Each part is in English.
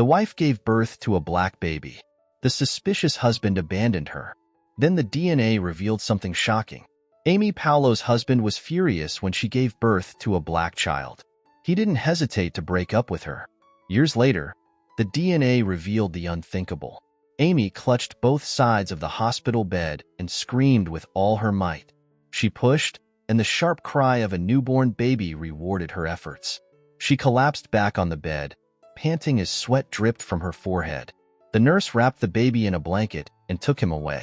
The wife gave birth to a black baby. The suspicious husband abandoned her. Then the DNA revealed something shocking. Amy Paolo's husband was furious when she gave birth to a black child. He didn't hesitate to break up with her. Years later, the DNA revealed the unthinkable. Amy clutched both sides of the hospital bed and screamed with all her might. She pushed, and the sharp cry of a newborn baby rewarded her efforts. She collapsed back on the bed, panting as sweat dripped from her forehead. The nurse wrapped the baby in a blanket and took him away.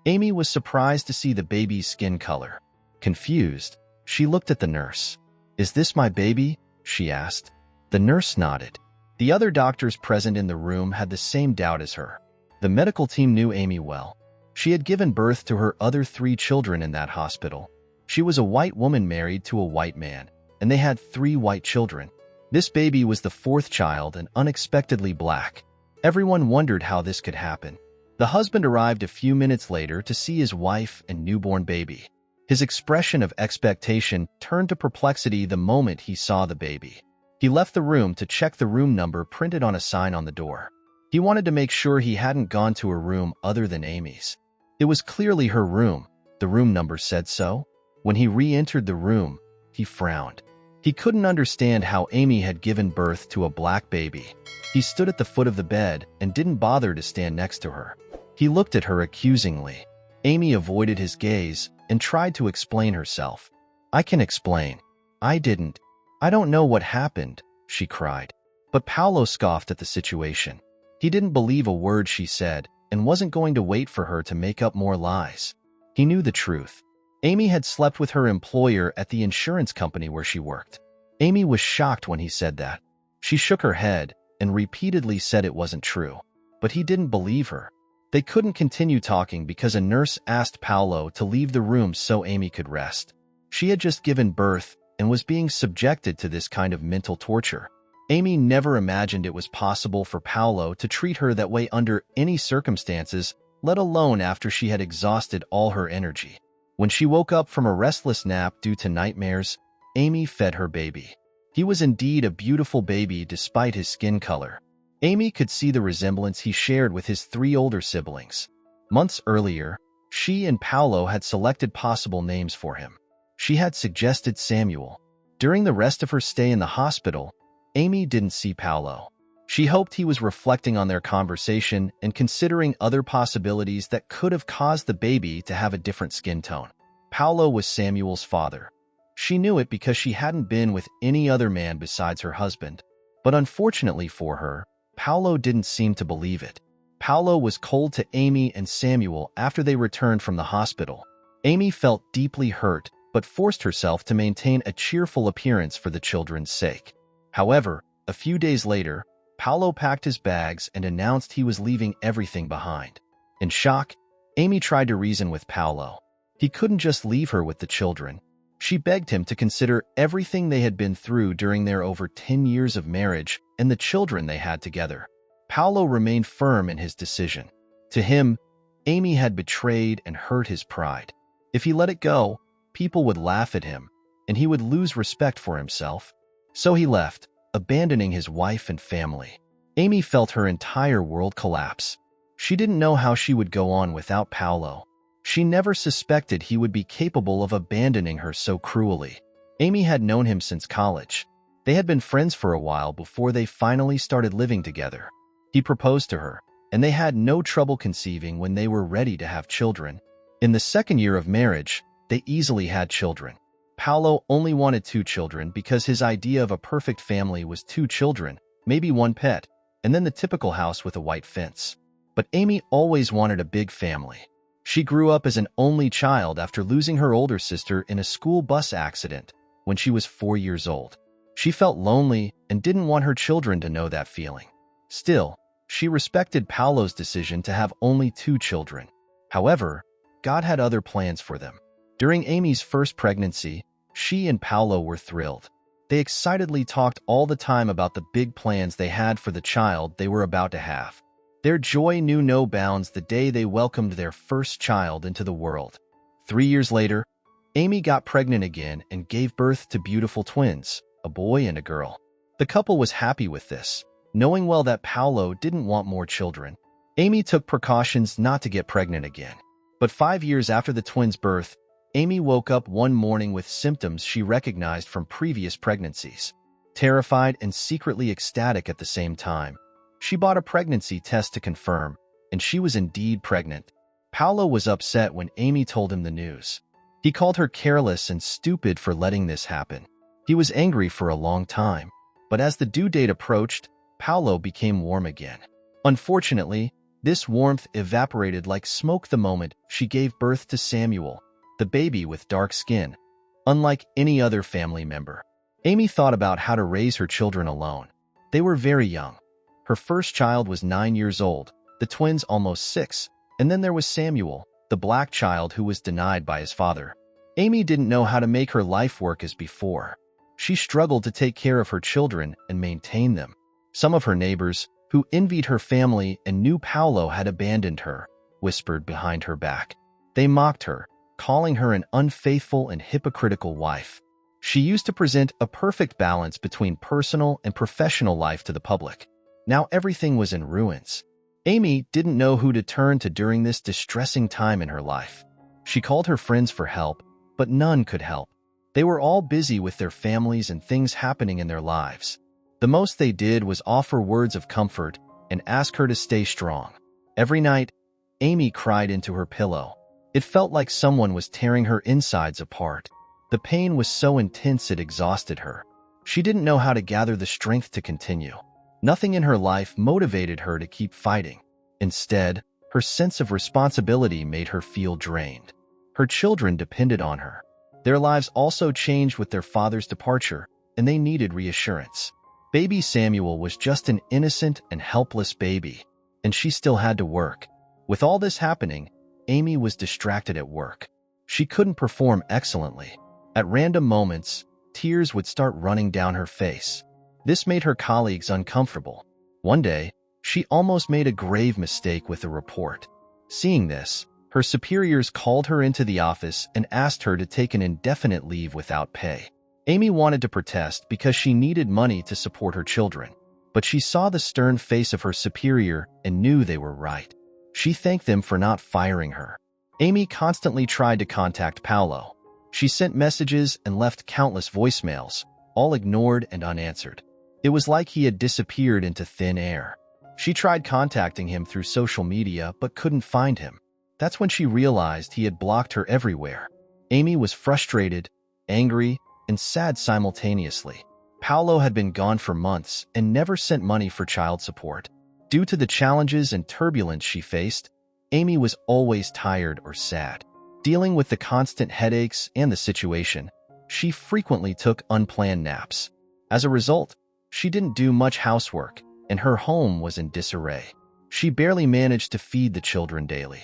Amy was surprised to see the baby's skin color. Confused, she looked at the nurse. "Is this my baby?" she asked. The nurse nodded. The other doctors present in the room had the same doubt as her. The medical team knew Amy well. She had given birth to her other 3 children in that hospital. She was a white woman married to a white man, and they had 3 white children. This baby was the 4th child and unexpectedly black. Everyone wondered how this could happen. The husband arrived a few minutes later to see his wife and newborn baby. His expression of expectation turned to perplexity the moment he saw the baby. He left the room to check the room number printed on a sign on the door. He wanted to make sure he hadn't gone to a room other than Amy's. It was clearly her room. The room number said so. When he re-entered the room, he frowned. He couldn't understand how Amy had given birth to a black baby. He stood at the foot of the bed and didn't bother to stand next to her. He looked at her accusingly. Amy avoided his gaze and tried to explain herself. "I can explain. I didn't. I don't know what happened," she cried. But Paolo scoffed at the situation. He didn't believe a word she said and wasn't going to wait for her to make up more lies. He knew the truth. Amy had slept with her employer at the insurance company where she worked. Amy was shocked when he said that. She shook her head and repeatedly said it wasn't true. But he didn't believe her. They couldn't continue talking because a nurse asked Paolo to leave the room so Amy could rest. She had just given birth and was being subjected to this kind of mental torture. Amy never imagined it was possible for Paolo to treat her that way under any circumstances, let alone after she had exhausted all her energy. When she woke up from a restless nap due to nightmares, Amy fed her baby. He was indeed a beautiful baby despite his skin color. Amy could see the resemblance he shared with his 3 older siblings. Months earlier, she and Paolo had selected possible names for him. She had suggested Samuel. During the rest of her stay in the hospital, Amy didn't see Paolo. She hoped he was reflecting on their conversation and considering other possibilities that could have caused the baby to have a different skin tone. Paolo was Samuel's father. She knew it because she hadn't been with any other man besides her husband. But unfortunately for her, Paolo didn't seem to believe it. Paolo was cold to Amy and Samuel after they returned from the hospital. Amy felt deeply hurt, but forced herself to maintain a cheerful appearance for the children's sake. However, a few days later, Paolo packed his bags and announced he was leaving everything behind. In shock, Amy tried to reason with Paolo. He couldn't just leave her with the children. She begged him to consider everything they had been through during their over 10 years of marriage and the children they had together. Paolo remained firm in his decision. To him, Amy had betrayed and hurt his pride. If he let it go, people would laugh at him, and he would lose respect for himself. So he left, abandoning his wife and family. Amy felt her entire world collapse. She didn't know how she would go on without Paolo. She never suspected he would be capable of abandoning her so cruelly. Amy had known him since college. They had been friends for a while before they finally started living together. He proposed to her, and they had no trouble conceiving when they were ready to have children. In the 2nd year of marriage, they easily had children. Paolo only wanted 2 children because his idea of a perfect family was 2 children, maybe 1 pet, and then the typical house with a white fence. But Amy always wanted a big family. She grew up as an only child after losing her older sister in a school bus accident when she was 4 years old. She felt lonely and didn't want her children to know that feeling. Still, she respected Paolo's decision to have only 2 children. However, God had other plans for them. During Amy's first pregnancy, she and Paolo were thrilled. They excitedly talked all the time about the big plans they had for the child they were about to have. Their joy knew no bounds the day they welcomed their first child into the world. 3 years later, Amy got pregnant again and gave birth to beautiful twins, a boy and a girl. The couple was happy with this. Knowing well that Paolo didn't want more children, Amy took precautions not to get pregnant again. But 5 years after the twins' birth, Amy woke up one morning with symptoms she recognized from previous pregnancies. Terrified and secretly ecstatic at the same time, she bought a pregnancy test to confirm, and she was indeed pregnant. Paolo was upset when Amy told him the news. He called her careless and stupid for letting this happen. He was angry for a long time, but as the due date approached, Paolo became warm again. Unfortunately, this warmth evaporated like smoke the moment she gave birth to Samuel, the baby with dark skin. Unlike any other family member, Amy thought about how to raise her children alone. They were very young. Her first child was 9 years old, the twins almost 6, and then there was Samuel, the black child who was denied by his father. Amy didn't know how to make her life work as before. She struggled to take care of her children and maintain them. Some of her neighbors, who envied her family and knew Paolo had abandoned her, whispered behind her back. They mocked her, calling her an unfaithful and hypocritical wife. She used to present a perfect balance between personal and professional life to the public. Now everything was in ruins. Amy didn't know who to turn to during this distressing time in her life. She called her friends for help, but none could help. They were all busy with their families and things happening in their lives. The most they did was offer words of comfort and ask her to stay strong. Every night, Amy cried into her pillow. It felt like someone was tearing her insides apart. The pain was so intense it exhausted her. She didn't know how to gather the strength to continue. Nothing in her life motivated her to keep fighting. Instead, her sense of responsibility made her feel drained. Her children depended on her. Their lives also changed with their father's departure, and they needed reassurance. Baby Samuel was just an innocent and helpless baby, and she still had to work. With all this happening, Amy was distracted at work. She couldn't perform excellently. At random moments, tears would start running down her face. This made her colleagues uncomfortable. One day, she almost made a grave mistake with a report. Seeing this, her superiors called her into the office and asked her to take an indefinite leave without pay. Amy wanted to protest because she needed money to support her children, but she saw the stern face of her superior and knew they were right. She thanked them for not firing her. Amy constantly tried to contact Paolo. She sent messages and left countless voicemails, all ignored and unanswered. It was like he had disappeared into thin air. She tried contacting him through social media but couldn't find him. That's when she realized he had blocked her everywhere. Amy was frustrated, angry, and sad simultaneously. Paolo had been gone for months and never sent money for child support. Due to the challenges and turbulence she faced, Amy was always tired or sad. Dealing with the constant headaches and the situation, she frequently took unplanned naps. As a result, she didn't do much housework, and her home was in disarray. She barely managed to feed the children daily.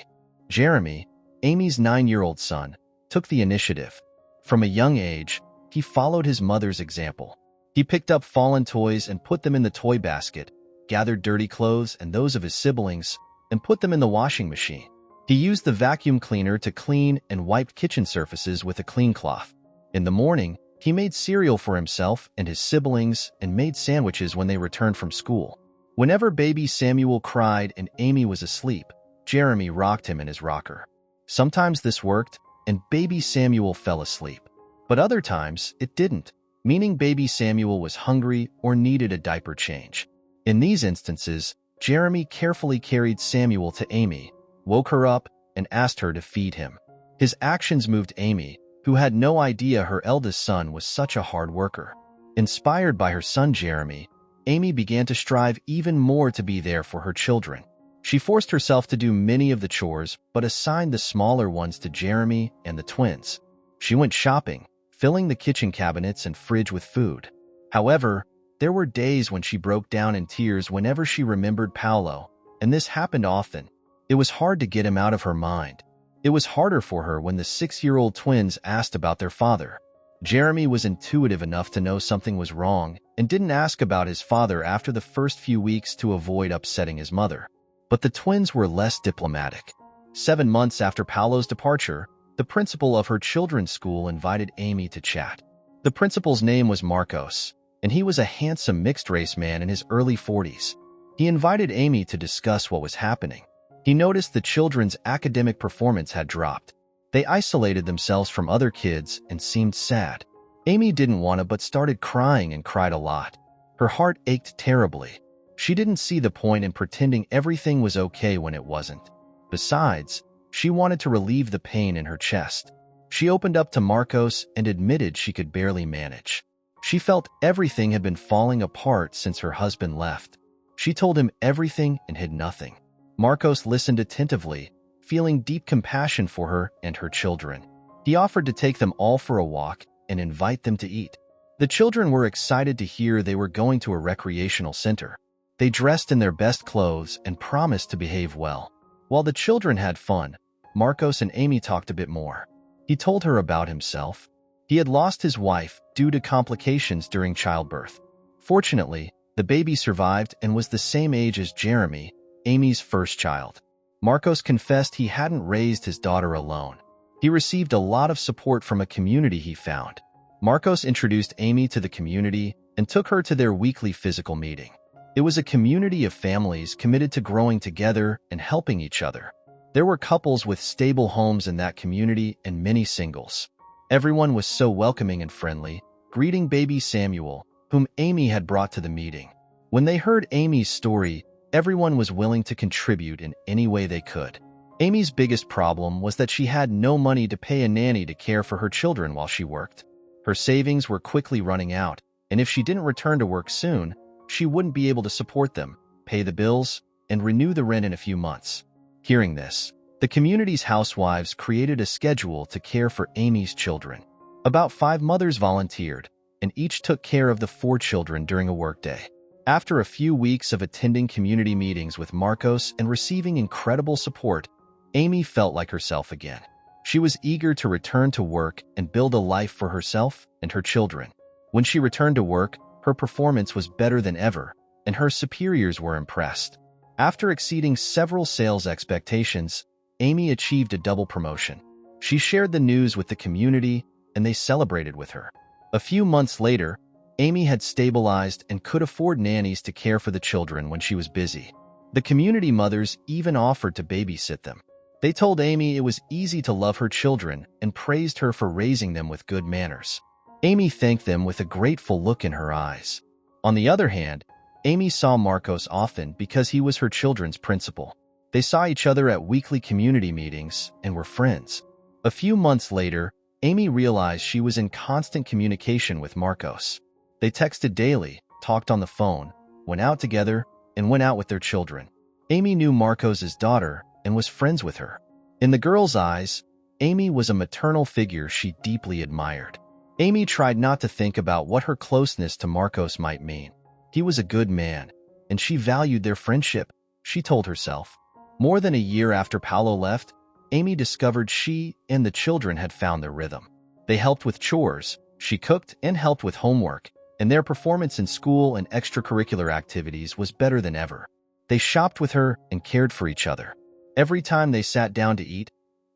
Jeremy, Amy's 9-year-old son, took the initiative. From a young age, he followed his mother's example. He picked up fallen toys and put them in the toy basket, gathered dirty clothes and those of his siblings, and put them in the washing machine. He used the vacuum cleaner to clean and wiped kitchen surfaces with a clean cloth. In the morning, he made cereal for himself and his siblings and made sandwiches when they returned from school. Whenever baby Samuel cried and Amy was asleep, Jeremy rocked him in his rocker. Sometimes this worked, and baby Samuel fell asleep. But other times, it didn't, meaning baby Samuel was hungry or needed a diaper change. In these instances, Jeremy carefully carried Samuel to Amy, woke her up, and asked her to feed him. His actions moved Amy, who had no idea her eldest son was such a hard worker. Inspired by her son Jeremy, Amy began to strive even more to be there for her children. She forced herself to do many of the chores, but assigned the smaller ones to Jeremy and the twins. She went shopping, filling the kitchen cabinets and fridge with food. However, there were days when she broke down in tears whenever she remembered Paolo, and this happened often. It was hard to get him out of her mind. It was harder for her when the 6-year-old twins asked about their father. Jeremy was intuitive enough to know something was wrong and didn't ask about his father after the first few weeks to avoid upsetting his mother. But the twins were less diplomatic. 7 months after Paolo's departure, the principal of her children's school invited Amy to chat. The principal's name was Marcos. and he was a handsome mixed-race man in his early 40s. He invited Amy to discuss what was happening. He noticed the children's academic performance had dropped. They isolated themselves from other kids and seemed sad. Amy didn't want to but started crying and cried a lot. Her heart ached terribly. She didn't see the point in pretending everything was okay when it wasn't. Besides, she wanted to relieve the pain in her chest. She opened up to Marcos and admitted she could barely manage. She felt everything had been falling apart since her husband left. She told him everything and hid nothing. Marcos listened attentively, feeling deep compassion for her and her children. He offered to take them all for a walk and invite them to eat. The children were excited to hear they were going to a recreational center. They dressed in their best clothes and promised to behave well. While the children had fun, Marcos and Amy talked a bit more. He told her about himself. He had lost his wife due to complications during childbirth. Fortunately, the baby survived and was the same age as Jeremy, Amy's first child. Marcos confessed he hadn't raised his daughter alone. He received a lot of support from a community he found. Marcos introduced Amy to the community and took her to their weekly physical meeting. It was a community of families committed to growing together and helping each other. There were couples with stable homes in that community and many singles. Everyone was so welcoming and friendly, greeting baby Samuel, whom Amy had brought to the meeting. When they heard Amy's story, everyone was willing to contribute in any way they could. Amy's biggest problem was that she had no money to pay a nanny to care for her children while she worked. Her savings were quickly running out, and if she didn't return to work soon, she wouldn't be able to support them, pay the bills, and renew the rent in a few months. Hearing this, the community's housewives created a schedule to care for Amy's children. About 5 mothers volunteered, and each took care of the 4 children during a workday. After a few weeks of attending community meetings with Marcos and receiving incredible support, Amy felt like herself again. She was eager to return to work and build a life for herself and her children. When she returned to work, her performance was better than ever, and her superiors were impressed. After exceeding several sales expectations, Amy achieved a double promotion. She shared the news with the community, and they celebrated with her. A few months later, Amy had stabilized and could afford nannies to care for the children when she was busy. The community mothers even offered to babysit them. They told Amy it was easy to love her children and praised her for raising them with good manners. Amy thanked them with a grateful look in her eyes. On the other hand, Amy saw Marcos often because he was her children's principal. They saw each other at weekly community meetings and were friends. A few months later, Amy realized she was in constant communication with Marcos. They texted daily, talked on the phone, went out together, and went out with their children. Amy knew Marcos's daughter and was friends with her. In the girl's eyes, Amy was a maternal figure she deeply admired. Amy tried not to think about what her closeness to Marcos might mean. He was a good man, and she valued their friendship, she told herself. More than a year after Paolo left, Amy discovered she and the children had found their rhythm. They helped with chores, she cooked and helped with homework, and their performance in school and extracurricular activities was better than ever. They shopped with her and cared for each other. Every time they sat down to eat,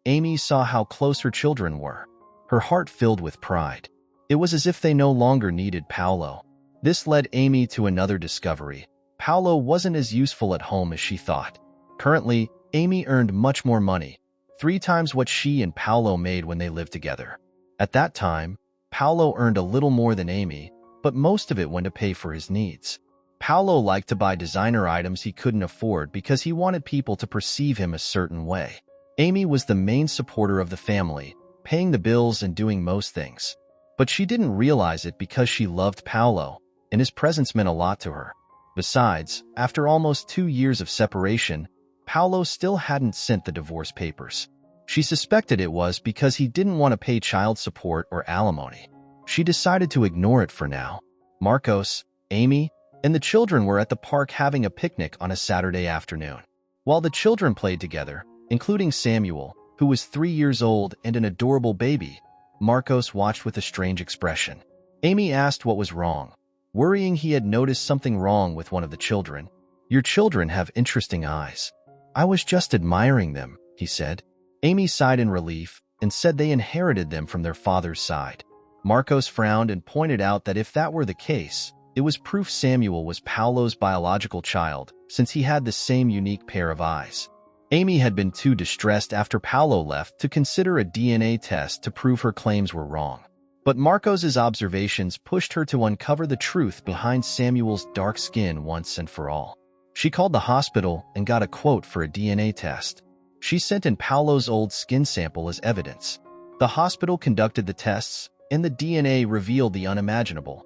Amy saw how close her children were. Her heart filled with pride. It was as if they no longer needed Paolo. This led Amy to another discovery. Paolo wasn't as useful at home as she thought. Currently, Amy earned much more money, 3 times what she and Paolo made when they lived together. At that time, Paolo earned a little more than Amy, but most of it went to pay for his needs. Paolo liked to buy designer items he couldn't afford because he wanted people to perceive him a certain way. Amy was the main supporter of the family, paying the bills and doing most things. But she didn't realize it because she loved Paolo, and his presence meant a lot to her. Besides, after almost 2 years of separation, Paolo still hadn't sent the divorce papers. She suspected it was because he didn't want to pay child support or alimony. She decided to ignore it for now. Marcos, Amy, and the children were at the park having a picnic on a Saturday afternoon. While the children played together, including Samuel, who was 3 years old and an adorable baby, Marcos watched with a strange expression. Amy asked what was wrong, worrying he had noticed something wrong with one of the children. "Your children have interesting eyes." "I was just admiring them," he said. Amy sighed in relief and said they inherited them from their father's side. Marcos frowned and pointed out that if that were the case, it was proof Samuel was Paolo's biological child, since he had the same unique pair of eyes. Amy had been too distressed after Paolo left to consider a DNA test to prove her claims were wrong. But Marcos's observations pushed her to uncover the truth behind Samuel's dark skin once and for all. She called the hospital and got a quote for a DNA test. She sent in Paolo's old skin sample as evidence. The hospital conducted the tests, and the DNA revealed the unimaginable.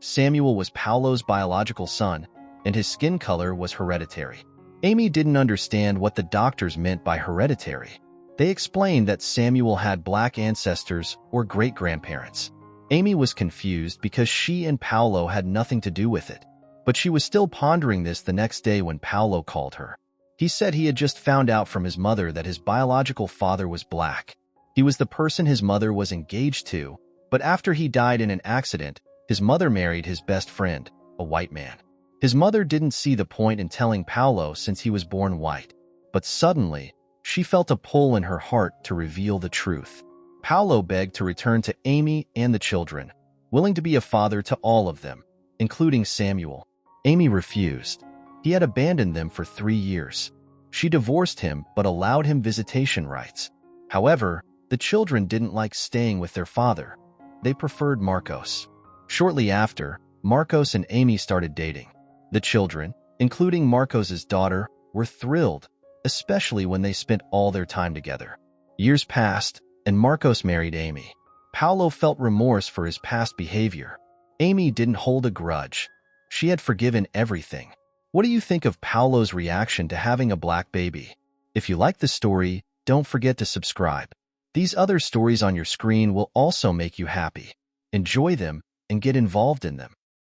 Samuel was Paolo's biological son, and his skin color was hereditary. Amy didn't understand what the doctors meant by hereditary. They explained that Samuel had black ancestors or great-grandparents. Amy was confused because she and Paolo had nothing to do with it. But she was still pondering this the next day when Paolo called her. He said he had just found out from his mother that his biological father was black. He was the person his mother was engaged to, but after he died in an accident, his mother married his best friend, a white man. His mother didn't see the point in telling Paolo since he was born white. But suddenly, she felt a pull in her heart to reveal the truth. Paolo begged to return to Amy and the children, willing to be a father to all of them, including Samuel. Amy refused. He had abandoned them for 3 years. She divorced him but allowed him visitation rights. However, the children didn't like staying with their father. They preferred Marcos. Shortly after, Marcos and Amy started dating. The children, including Marcos's daughter, were thrilled, especially when they spent all their time together. Years passed, and Marcos married Amy. Paolo felt remorse for his past behavior. Amy didn't hold a grudge. She had forgiven everything. What do you think of Paolo's reaction to having a black baby? If you like the story, don't forget to subscribe. These other stories on your screen will also make you happy. Enjoy them and get involved in them.